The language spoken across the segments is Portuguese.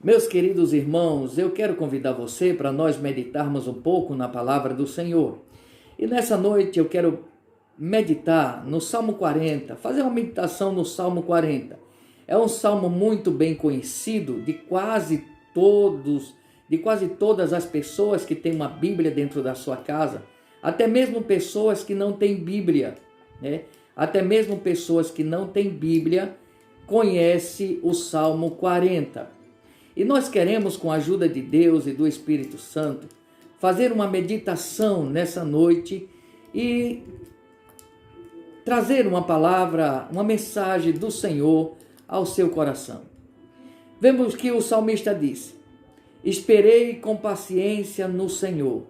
Meus queridos irmãos, eu quero convidar você para nós meditarmos um pouco na palavra do Senhor. E nessa noite eu quero meditar no Salmo 40, fazer uma meditação no Salmo 40. É um salmo muito bem conhecido de quase todas as pessoas que têm uma Bíblia dentro da sua casa, até mesmo pessoas que não têm Bíblia, né? Até mesmo pessoas que não têm Bíblia conhecem o Salmo 40. E nós queremos, com a ajuda de Deus e do Espírito Santo, fazer uma meditação nessa noite e trazer uma palavra, uma mensagem do Senhor ao seu coração. Vemos que o salmista diz: esperei com paciência no Senhor,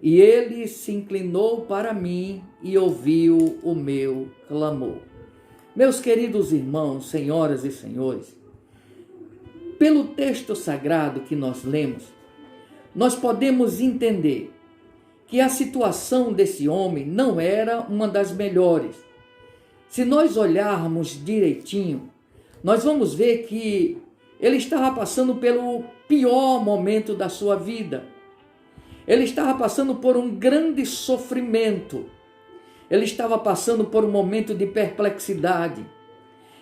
e ele se inclinou para mim e ouviu o meu clamor. Meus queridos irmãos, senhoras e senhores, pelo texto sagrado que nós lemos, nós podemos entender que a situação desse homem não era uma das melhores. Se nós olharmos direitinho, nós vamos ver que ele estava passando pelo pior momento da sua vida. Ele estava passando por um grande sofrimento. Ele estava passando por um momento de perplexidade.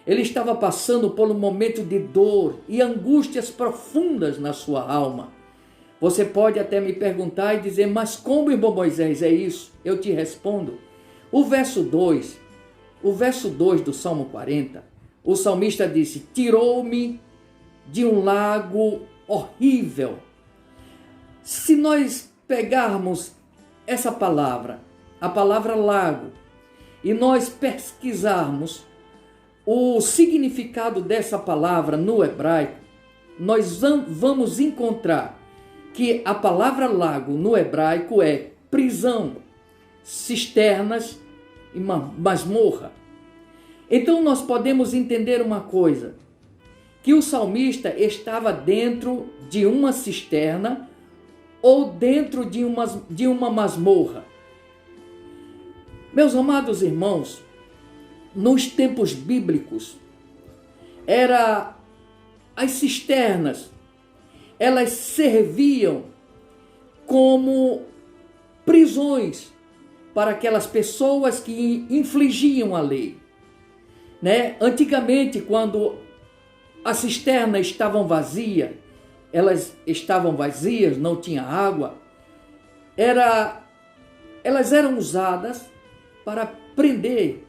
Ele estava passando por um momento de dor e angústias profundas na sua alma. Você pode até me perguntar e dizer: mas como, irmão Moisés, é isso? Eu te respondo. O verso 2 do Salmo 40, o salmista disse: tirou-me de um lago horrível. Se nós pegarmos essa palavra, a palavra lago, e nós pesquisarmos o significado dessa palavra no hebraico, nós vamos encontrar que a palavra lago no hebraico é prisão, cisternas e masmorra. Então nós podemos entender uma coisa, que o salmista estava dentro de uma cisterna ou dentro de uma masmorra. Meus amados irmãos, nos tempos bíblicos, as cisternas, elas serviam como prisões para aquelas pessoas que infringiam a lei, né? Antigamente, quando as cisternas estavam vazias, não tinha água, elas eram usadas para prender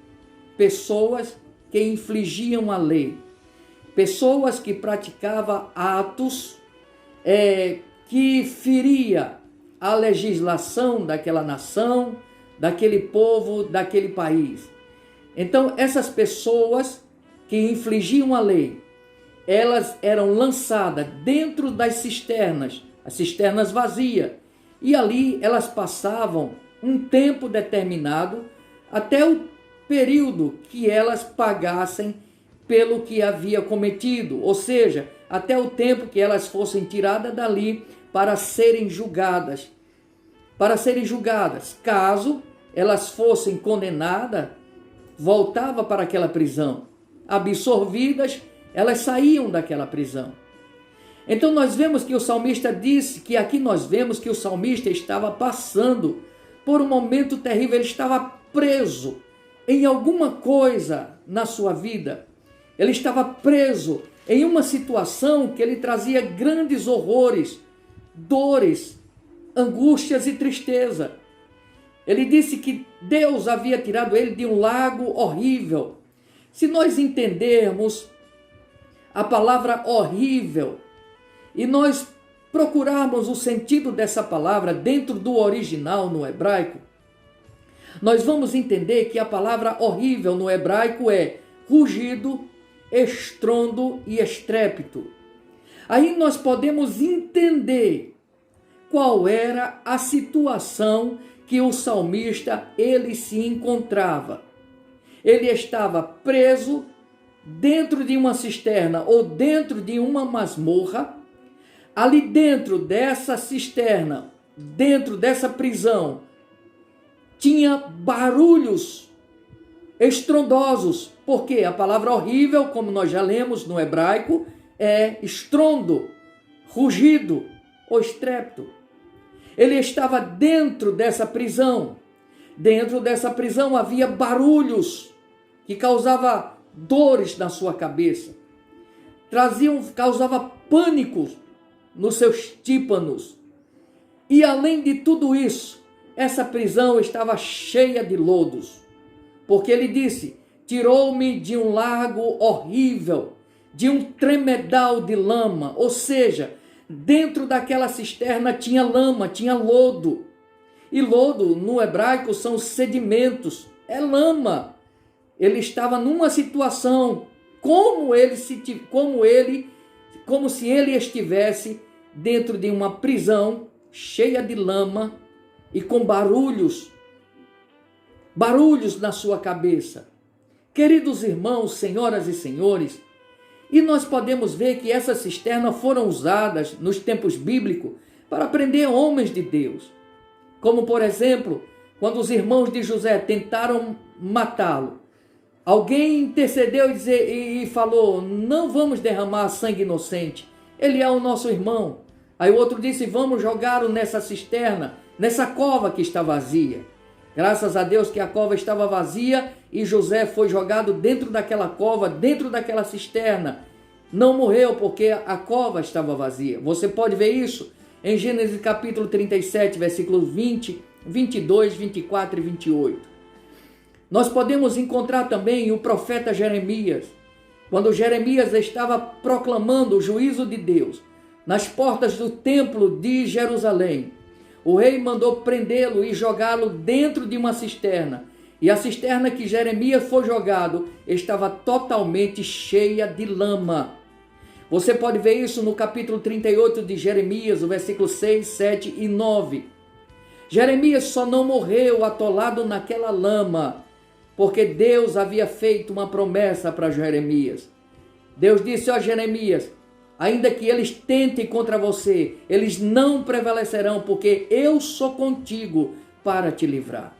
pessoas que infringiam a lei, pessoas que praticavam atos que feria a legislação daquela nação, daquele povo, daquele país. Então, essas pessoas que infringiam a lei, elas eram lançadas dentro das cisternas, as cisternas vazias, e ali elas passavam um tempo determinado até o período que elas pagassem pelo que havia cometido, ou seja, até o tempo que elas fossem tiradas dali para serem julgadas. Caso elas fossem condenadas, voltava para aquela prisão. Absorvidas, elas saíam daquela prisão. Então nós vemos que o salmista disse que aqui nós vemos que o salmista estava passando por um momento terrível, ele estava preso em alguma coisa na sua vida. Ele estava preso em uma situação que ele trazia grandes horrores, dores, angústias e tristeza. Ele disse que Deus havia tirado ele de um lago horrível. Se nós entendermos a palavra horrível e nós procurarmos o sentido dessa palavra dentro do original no hebraico, nós vamos entender que a palavra horrível no hebraico é rugido, estrondo e estrépito. Aí nós podemos entender qual era a situação que o salmista ele se encontrava. Ele estava preso dentro de uma cisterna ou dentro de uma masmorra. Ali dentro dessa cisterna, dentro dessa prisão, tinha barulhos estrondosos, porque a palavra horrível, como nós já lemos no hebraico, é estrondo, rugido ou estrépito. Ele estava dentro dessa prisão. Dentro dessa prisão havia barulhos que causavam dores na sua cabeça. Causava pânico nos seus tímpanos. E além de tudo isso, essa prisão estava cheia de lodos. Porque ele disse: tirou-me de um lago horrível, de um tremedal de lama. Ou seja, dentro daquela cisterna tinha lama, tinha lodo. E lodo no hebraico são sedimentos, é lama. Ele estava numa situação como se ele estivesse dentro de uma prisão cheia de lama e com barulhos na sua cabeça. Queridos irmãos, senhoras e senhores, e nós podemos ver que essas cisternas foram usadas nos tempos bíblicos para prender homens de Deus. Como, por exemplo, quando os irmãos de José tentaram matá-lo, alguém intercedeu e falou: não vamos derramar sangue inocente, ele é o nosso irmão. Aí o outro disse: vamos jogá-lo nessa cisterna, nessa cova que está vazia. Graças a Deus que a cova estava vazia e José foi jogado dentro daquela cova, dentro daquela cisterna. Não morreu porque a cova estava vazia. Você pode ver isso em Gênesis capítulo 37, versículos 20, 22, 24 e 28. Nós podemos encontrar também o profeta Jeremias, quando Jeremias estava proclamando o juízo de Deus nas portas do templo de Jerusalém. O rei mandou prendê-lo e jogá-lo dentro de uma cisterna. E a cisterna que Jeremias foi jogado estava totalmente cheia de lama. Você pode ver isso no capítulo 38 de Jeremias, o versículo 6, 7 e 9. Jeremias só não morreu atolado naquela lama, porque Deus havia feito uma promessa para Jeremias. Deus disse: ó Jeremias, ainda que eles tentem contra você, eles não prevalecerão, porque eu sou contigo para te livrar.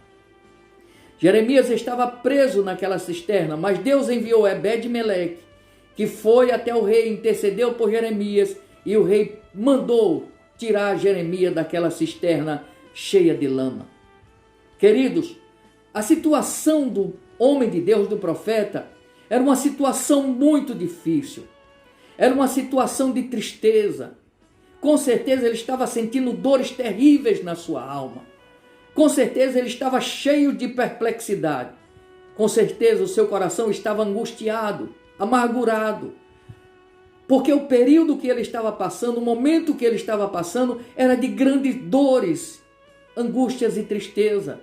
Jeremias estava preso naquela cisterna, mas Deus enviou Ebed-Meleque, que foi até o rei, intercedeu por Jeremias, e o rei mandou tirar Jeremias daquela cisterna cheia de lama. Queridos, a situação do homem de Deus, do profeta, era uma situação muito difícil. Era uma situação de tristeza. Com certeza ele estava sentindo dores terríveis na sua alma. Com certeza ele estava cheio de perplexidade. Com certeza o seu coração estava angustiado, amargurado. Porque o período que ele estava passando, o momento que ele estava passando, era de grandes dores, angústias e tristeza.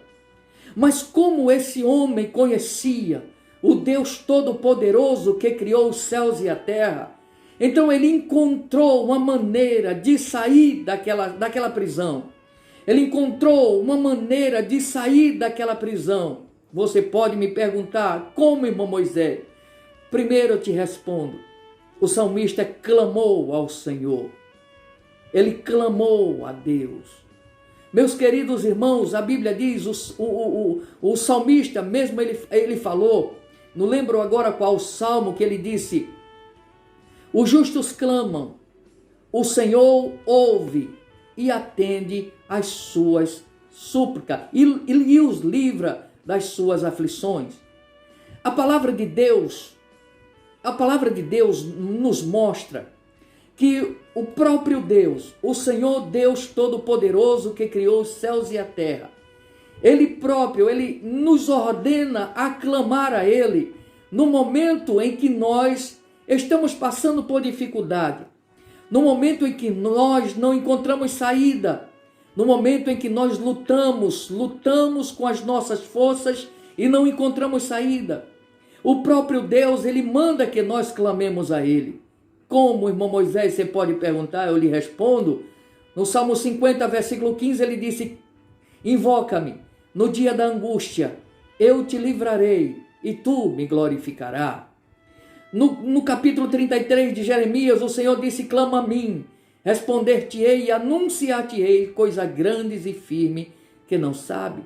Mas como esse homem conhecia o Deus Todo-Poderoso que criou os céus e a terra, então ele encontrou uma maneira de sair daquela prisão. Ele encontrou uma maneira de sair daquela prisão. Você pode me perguntar: como, irmão Moisés? Primeiro eu te respondo: o salmista clamou ao Senhor. Ele clamou a Deus. Meus queridos irmãos, a Bíblia diz, o salmista mesmo ele falou, não lembro agora qual salmo, que ele disse: os justos clamam, o Senhor ouve e atende às suas súplicas e os livra das suas aflições. A palavra de Deus nos mostra que o próprio Deus, o Senhor Deus Todo-Poderoso que criou os céus e a terra, Ele próprio, Ele nos ordena a clamar a Ele no momento em que nós estamos passando por dificuldade, no momento em que nós não encontramos saída, no momento em que nós lutamos com as nossas forças e não encontramos saída. O próprio Deus, Ele manda que nós clamemos a Ele. Como, irmão Moisés, você pode perguntar, eu lhe respondo. No Salmo 50, versículo 15, ele disse: invoca-me no dia da angústia, eu te livrarei e tu me glorificarás. No capítulo 33 de Jeremias, o Senhor disse: clama a mim, responder-te-ei e anunciar-te-ei coisas grandes e firmes que não sabe.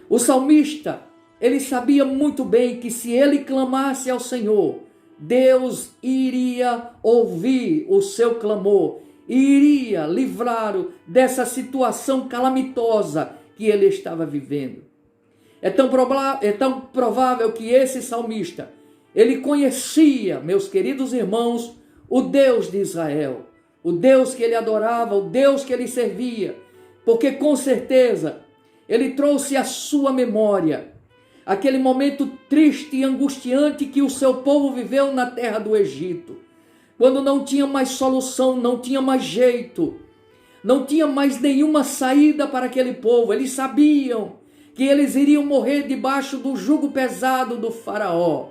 O salmista, ele sabia muito bem que se ele clamasse ao Senhor, Deus iria ouvir o seu clamor e iria livrá-lo dessa situação calamitosa que ele estava vivendo. É tão provável que esse salmista, ele conhecia, meus queridos irmãos, o Deus de Israel, o Deus que ele adorava, o Deus que ele servia, porque com certeza ele trouxe à sua memória aquele momento triste e angustiante que o seu povo viveu na terra do Egito, quando não tinha mais solução, não tinha mais jeito, não tinha mais nenhuma saída para aquele povo. Eles sabiam que eles iriam morrer debaixo do jugo pesado do faraó.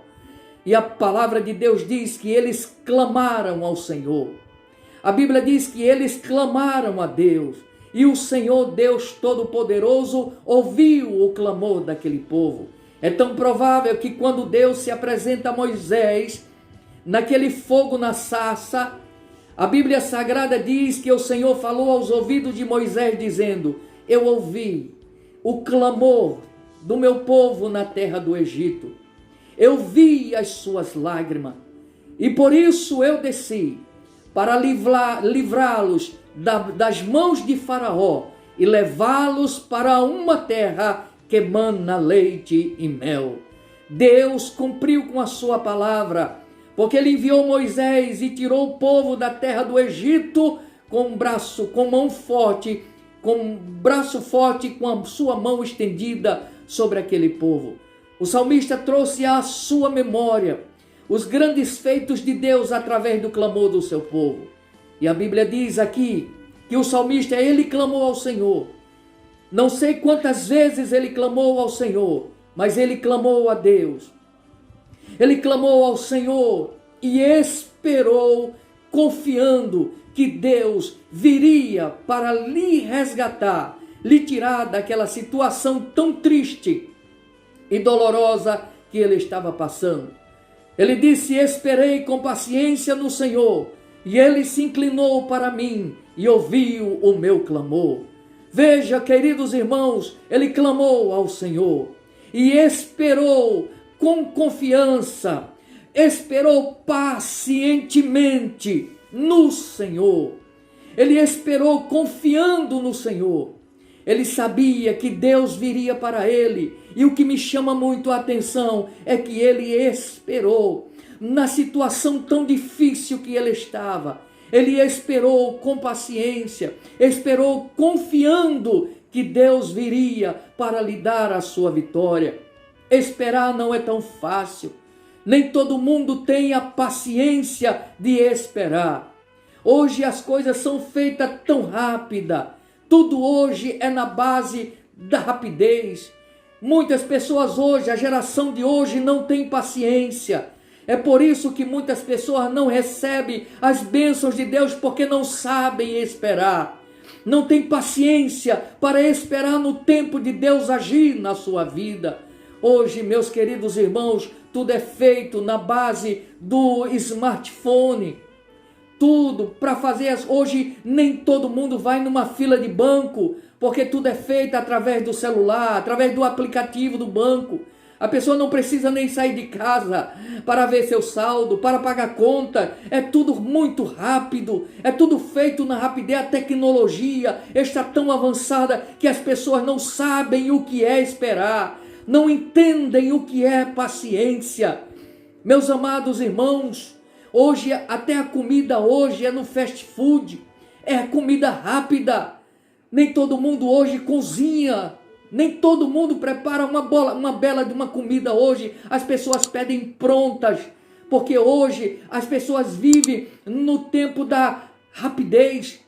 E a palavra de Deus diz que eles clamaram ao Senhor. A Bíblia diz que eles clamaram a Deus. E o Senhor Deus Todo-Poderoso ouviu o clamor daquele povo. É tão provável que quando Deus se apresenta a Moisés, naquele fogo na sarça, a Bíblia Sagrada diz que o Senhor falou aos ouvidos de Moisés dizendo: eu ouvi o clamor do meu povo na terra do Egito. Eu vi as suas lágrimas e por isso eu desci para livrá-los das mãos de Faraó e levá-los para uma terra que mana leite e mel. Deus cumpriu com a sua palavra, porque ele enviou Moisés e tirou o povo da terra do Egito com braço forte, com a sua mão estendida sobre aquele povo. O salmista trouxe à sua memória os grandes feitos de Deus através do clamor do seu povo. E a Bíblia diz aqui que o salmista, ele clamou ao Senhor. Não sei quantas vezes ele clamou ao Senhor, mas ele clamou a Deus. Ele clamou ao Senhor e esperou, confiando que Deus viria para lhe resgatar, lhe tirar daquela situação tão triste e dolorosa que ele estava passando. Ele disse: esperei com paciência no Senhor, e ele se inclinou para mim e ouviu o meu clamor. Veja, queridos irmãos, ele clamou ao Senhor e esperou com confiança, esperou pacientemente no Senhor. Ele esperou confiando no Senhor. Ele sabia que Deus viria para ele. E o que me chama muito a atenção é que ele esperou na situação tão difícil que ele estava. Ele esperou com paciência, esperou confiando que Deus viria para lhe dar a sua vitória. Esperar não é tão fácil. Nem todo mundo tem a paciência de esperar. Hoje as coisas são feitas tão rápida. Tudo hoje é na base da rapidez. Muitas pessoas hoje, a geração de hoje, não tem paciência. É por isso que muitas pessoas não recebem as bênçãos de Deus, porque não sabem esperar. Não tem paciência para esperar no tempo de Deus agir na sua vida. Hoje, meus queridos irmãos, tudo é feito na base do smartphone. Tudo para fazer. Hoje nem todo mundo vai numa fila de banco, porque tudo é feito através do celular, através do aplicativo do banco. A pessoa não precisa nem sair de casa para ver seu saldo, para pagar conta. É tudo muito rápido, é tudo feito na rapidez. A tecnologia está tão avançada que as pessoas não sabem o que é esperar, não entendem o que é paciência. Meus amados irmãos, hoje até a comida hoje é no fast food, é comida rápida. Nem todo mundo hoje cozinha. Nem todo mundo prepara uma bela de uma comida hoje. As pessoas pedem prontas, porque hoje as pessoas vivem no tempo da rapidez.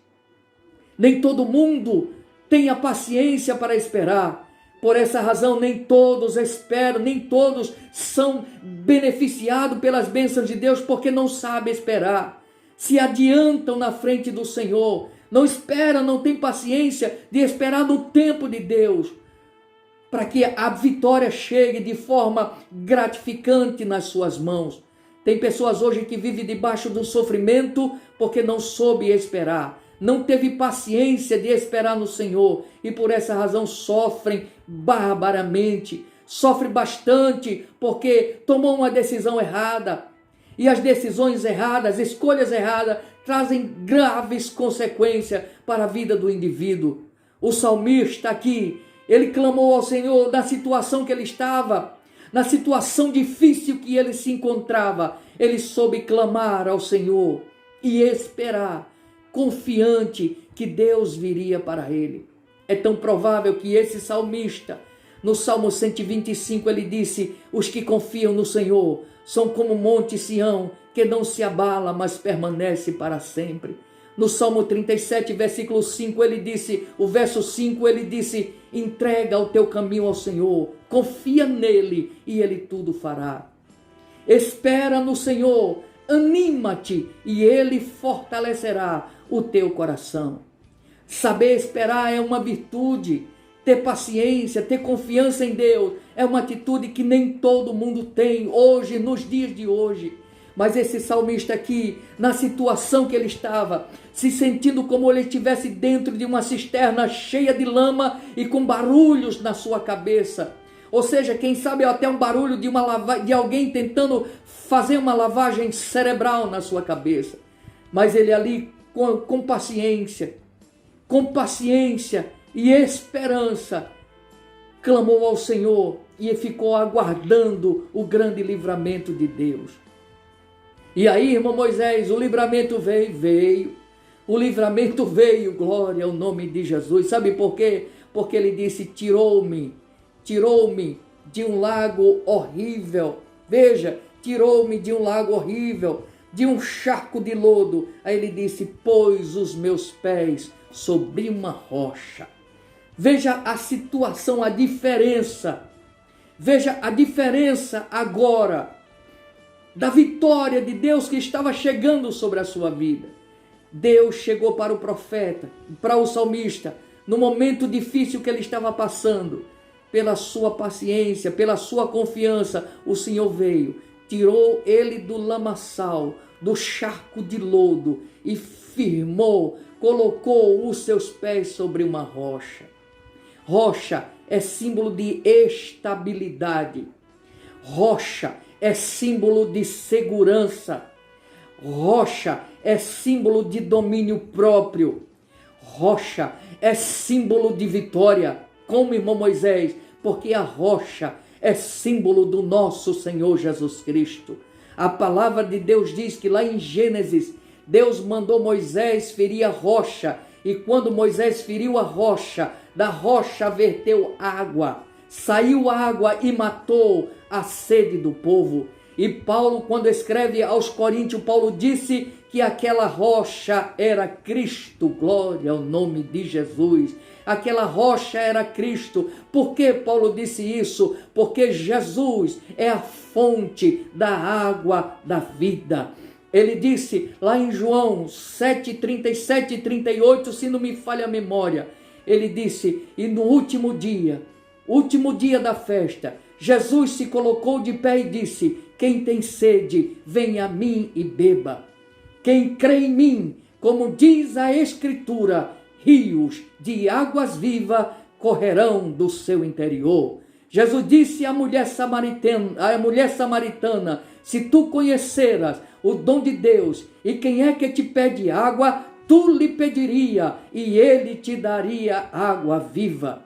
Nem todo mundo tem a paciência para esperar. Por essa razão, nem todos esperam, nem todos são beneficiados pelas bênçãos de Deus, porque não sabem esperar. Se adiantam na frente do Senhor. Não esperam, não têm paciência de esperar no tempo de Deus, para que a vitória chegue de forma gratificante nas suas mãos. Tem pessoas hoje que vivem debaixo do sofrimento porque não soube esperar, não teve paciência de esperar no Senhor e por essa razão sofrem barbaramente, sofrem bastante porque tomou uma decisão errada. E as decisões erradas, escolhas erradas, trazem graves consequências para a vida do indivíduo. O salmista aqui, ele clamou ao Senhor na situação que ele estava, na situação difícil que ele se encontrava. Ele soube clamar ao Senhor e esperar, confiante que Deus viria para ele. É tão provável que esse salmista, no Salmo 125, ele disse: os que confiam no Senhor são como o monte Sião, que não se abala, mas permanece para sempre. No Salmo 37, versículo 5, ele disse, o verso 5, ele disse: entrega o teu caminho ao Senhor, confia nele e ele tudo fará. Espera no Senhor, anima-te e ele fortalecerá o teu coração. Saber esperar é uma virtude. Ter paciência, ter confiança em Deus é uma atitude que nem todo mundo tem hoje, nos dias de hoje. Mas esse salmista aqui, na situação que ele estava, se sentindo como ele estivesse dentro de uma cisterna cheia de lama e com barulhos na sua cabeça. Ou seja, quem sabe até um barulho de alguém tentando fazer uma lavagem cerebral na sua cabeça. Mas ele ali, com paciência e esperança, clamou ao Senhor e ficou aguardando o grande livramento de Deus. E aí, irmão Moisés, o livramento veio. O livramento veio, glória ao nome de Jesus. Sabe por quê? Porque ele disse: tirou-me de um lago horrível. Veja, tirou-me de um lago horrível, de um charco de lodo. Aí ele disse: pôs os meus pés sobre uma rocha. Veja a situação, a diferença. Veja a diferença agora da vitória de Deus que estava chegando sobre a sua vida. Deus chegou para o profeta, para o salmista, no momento difícil que ele estava passando. Pela sua paciência, pela sua confiança, o Senhor veio, tirou ele do lamaçal, do charco de lodo e firmou, colocou os seus pés sobre uma rocha. Rocha é símbolo de estabilidade. Rocha é símbolo de segurança. Rocha é símbolo de domínio próprio. Rocha é símbolo de vitória, como irmão Moisés, porque a rocha é símbolo do nosso Senhor Jesus Cristo. A palavra de Deus diz que lá em Gênesis, Deus mandou Moisés ferir a rocha, e quando Moisés feriu a rocha, da rocha verteu água. Saiu água e matou a sede do povo. E Paulo, quando escreve aos Coríntios, Paulo disse que aquela rocha era Cristo. Glória ao nome de Jesus. Aquela rocha era Cristo. Por que Paulo disse isso? Porque Jesus é a fonte da água da vida. Ele disse lá em João 7, 37 e 38, se não me falha a memória, ele disse: e no último dia da festa, Jesus se colocou de pé e disse: quem tem sede, venha a mim e beba. Quem crê em mim, como diz a Escritura, rios de águas vivas correrão do seu interior. Jesus disse à mulher samaritana: se tu conheceras o dom de Deus e quem é que te pede água, tu lhe pediria e ele te daria água viva.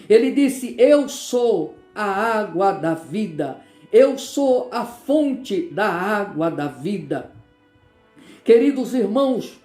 Ele disse: eu sou a água da vida, eu sou a fonte da água da vida. Queridos irmãos,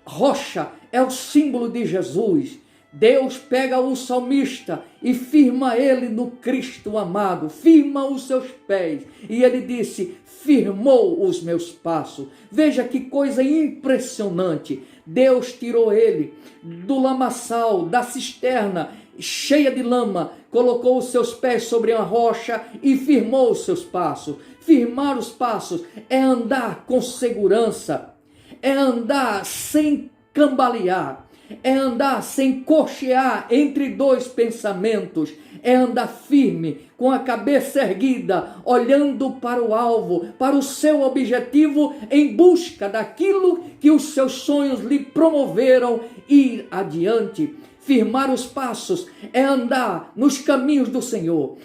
rocha é o símbolo de Jesus. Deus pega o salmista e firma ele no Cristo amado, firma os seus pés. E ele disse: firmou os meus passos. Veja que coisa impressionante. Deus tirou ele do lamaçal, da cisterna cheia de lama, colocou os seus pés sobre a rocha e firmou os seus passos. Firmar os passos é andar com segurança, é andar sem cambalear, é andar sem cochear entre dois pensamentos, é andar firme, com a cabeça erguida, olhando para o alvo, para o seu objetivo, em busca daquilo que os seus sonhos lhe promoveram ir adiante. Firmar os passos é andar nos caminhos do Senhor,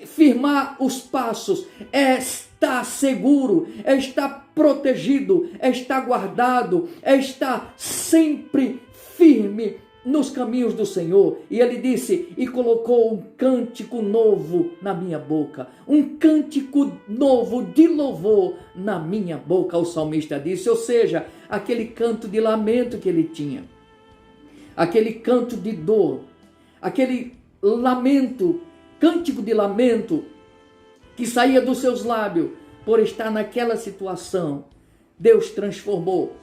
firmar os passos, é estar seguro, é estar protegido, é estar guardado, é estar sempre firme nos caminhos do Senhor. E ele disse, e colocou um cântico novo na minha boca, um cântico novo de louvor na minha boca, o salmista disse, ou seja, aquele canto de lamento que ele tinha, aquele canto de dor, aquele lamento, cântico de lamento que saía dos seus lábios por estar naquela situação. Deus transformou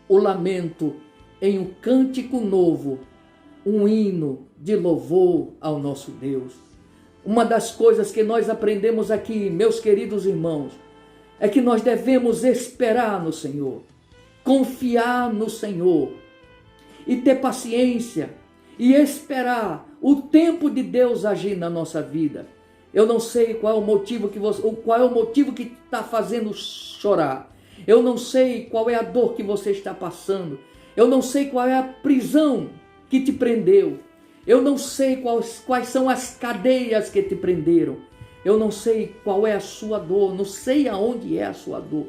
o lamento em um cântico novo, um hino de louvor ao nosso Deus. Uma das coisas que nós aprendemos aqui, meus queridos irmãos, é que nós devemos esperar no Senhor, confiar no Senhor e ter paciência e esperar o tempo de Deus agir na nossa vida. Eu não sei qual é o motivo que está fazendo chorar. Eu não sei qual é a dor que você está passando. Eu não sei qual é a prisão que te prendeu. Eu não sei quais são as cadeias que te prenderam. Eu não sei qual é a sua dor. Não sei aonde é a sua dor.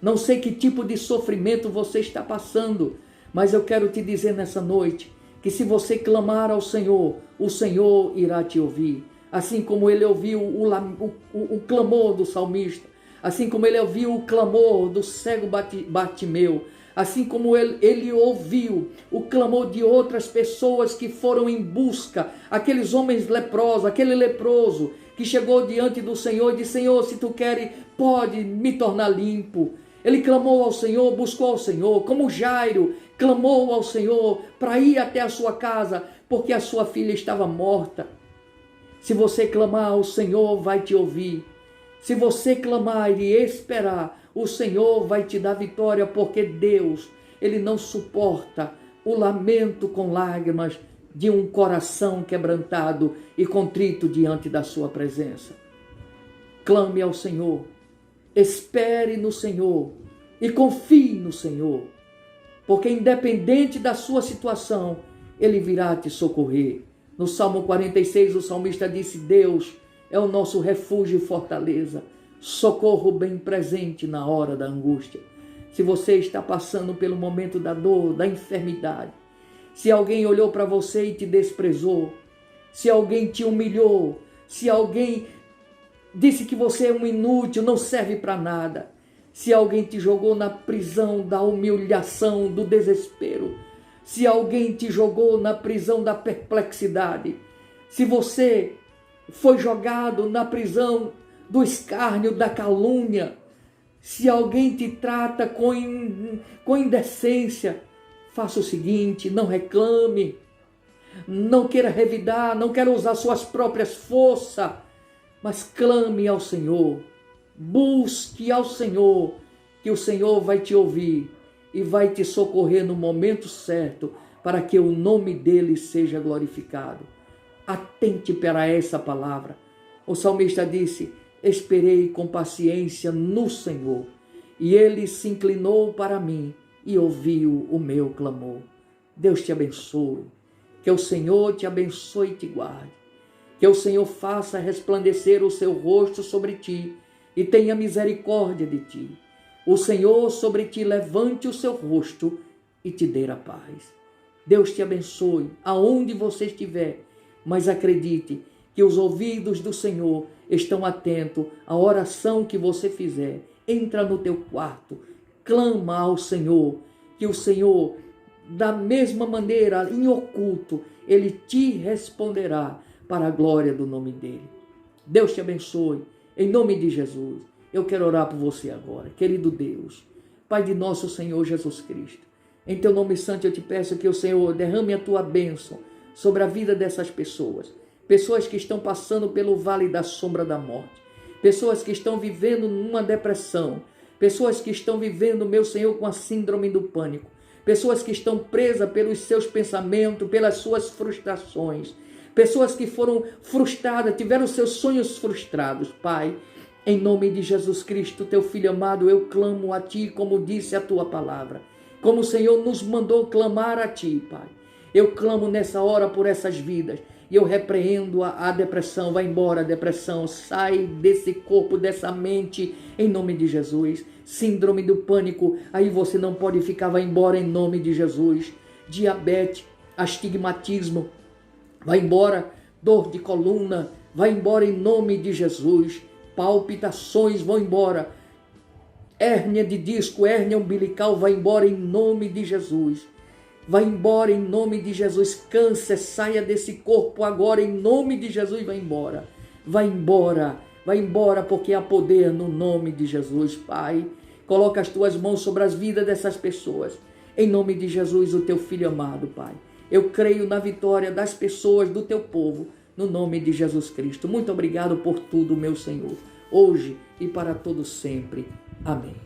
Não sei que tipo de sofrimento você está passando. Mas eu quero te dizer nessa noite que se você clamar ao Senhor, o Senhor irá te ouvir. Assim como ele ouviu o clamor do salmista, assim como ele ouviu o clamor do cego Bartimeu, assim como ele ouviu o clamor de outras pessoas que foram em busca, aqueles homens leprosos, aquele leproso que chegou diante do Senhor e disse, Senhor, se tu queres, pode me tornar limpo. Ele clamou ao Senhor, buscou ao Senhor, como Jairo clamou ao Senhor para ir até a sua casa, porque a sua filha estava morta. Se você clamar, o Senhor vai te ouvir. Se você clamar e esperar, o Senhor vai te dar vitória, porque Deus, Ele não suporta o lamento com lágrimas de um coração quebrantado e contrito diante da sua presença. Clame ao Senhor, espere no Senhor e confie no Senhor, porque independente da sua situação, Ele virá te socorrer. No Salmo 46, o salmista disse, Deus é o nosso refúgio e fortaleza, socorro bem presente na hora da angústia. Se você está passando pelo momento da dor, da enfermidade, se alguém olhou para você e te desprezou, se alguém te humilhou, se alguém disse que você é um inútil, não serve para nada, se alguém te jogou na prisão da humilhação, do desespero, se alguém te jogou na prisão da perplexidade, se você foi jogado na prisão do escárnio, da calúnia, se alguém te trata com indecência, faça o seguinte, não reclame, não queira revidar, não queira usar suas próprias forças, mas clame ao Senhor, busque ao Senhor, que o Senhor vai te ouvir e vai te socorrer no momento certo, para que o nome dele seja glorificado. Atente para essa palavra. O salmista disse, esperei com paciência no Senhor, e ele se inclinou para mim e ouviu o meu clamor. Deus te abençoe, que o Senhor te abençoe e te guarde, que o Senhor faça resplandecer o seu rosto sobre ti e tenha misericórdia de ti. O Senhor sobre ti levante o seu rosto e te dê a paz. Deus te abençoe aonde você estiver, mas acredite que os ouvidos do Senhor estão atentos à oração que você fizer. Entra no teu quarto, clama ao Senhor, que o Senhor, da mesma maneira, em oculto, Ele te responderá para a glória do nome dEle. Deus te abençoe, em nome de Jesus. Eu quero orar por você agora. Querido Deus, Pai de nosso Senhor Jesus Cristo, em teu nome santo eu te peço que o Senhor derrame a tua bênção sobre a vida dessas pessoas. Pessoas que estão passando pelo vale da sombra da morte. Pessoas que estão vivendo numa depressão. Pessoas que estão vivendo, meu Senhor, com a síndrome do pânico. Pessoas que estão presas pelos seus pensamentos, pelas suas frustrações. Pessoas que foram frustradas, tiveram seus sonhos frustrados. Pai, em nome de Jesus Cristo, teu Filho amado, eu clamo a Ti, como disse a Tua palavra. Como o Senhor nos mandou clamar a Ti, Pai. Eu clamo nessa hora por essas vidas E eu repreendo a depressão. Vai embora a depressão. Sai desse corpo, dessa mente, em nome de Jesus. Síndrome do pânico. Aí você não pode ficar. Vai embora em nome de Jesus. Diabetes, astigmatismo. Vai embora. Dor de coluna. Vai embora em nome de Jesus. Palpitações vão embora. Hérnia de disco, hérnia umbilical, vai embora em nome de Jesus. Vai embora em nome de Jesus. Câncer, saia desse corpo agora em nome de Jesus. Vai embora. Vai embora. Vai embora porque há poder no nome de Jesus. Pai, coloca as tuas mãos sobre as vidas dessas pessoas. Em nome de Jesus, o teu filho amado, Pai. Eu creio na vitória das pessoas, do teu povo, no nome de Jesus Cristo. Muito obrigado por tudo, meu Senhor, hoje e para todo sempre. Amém.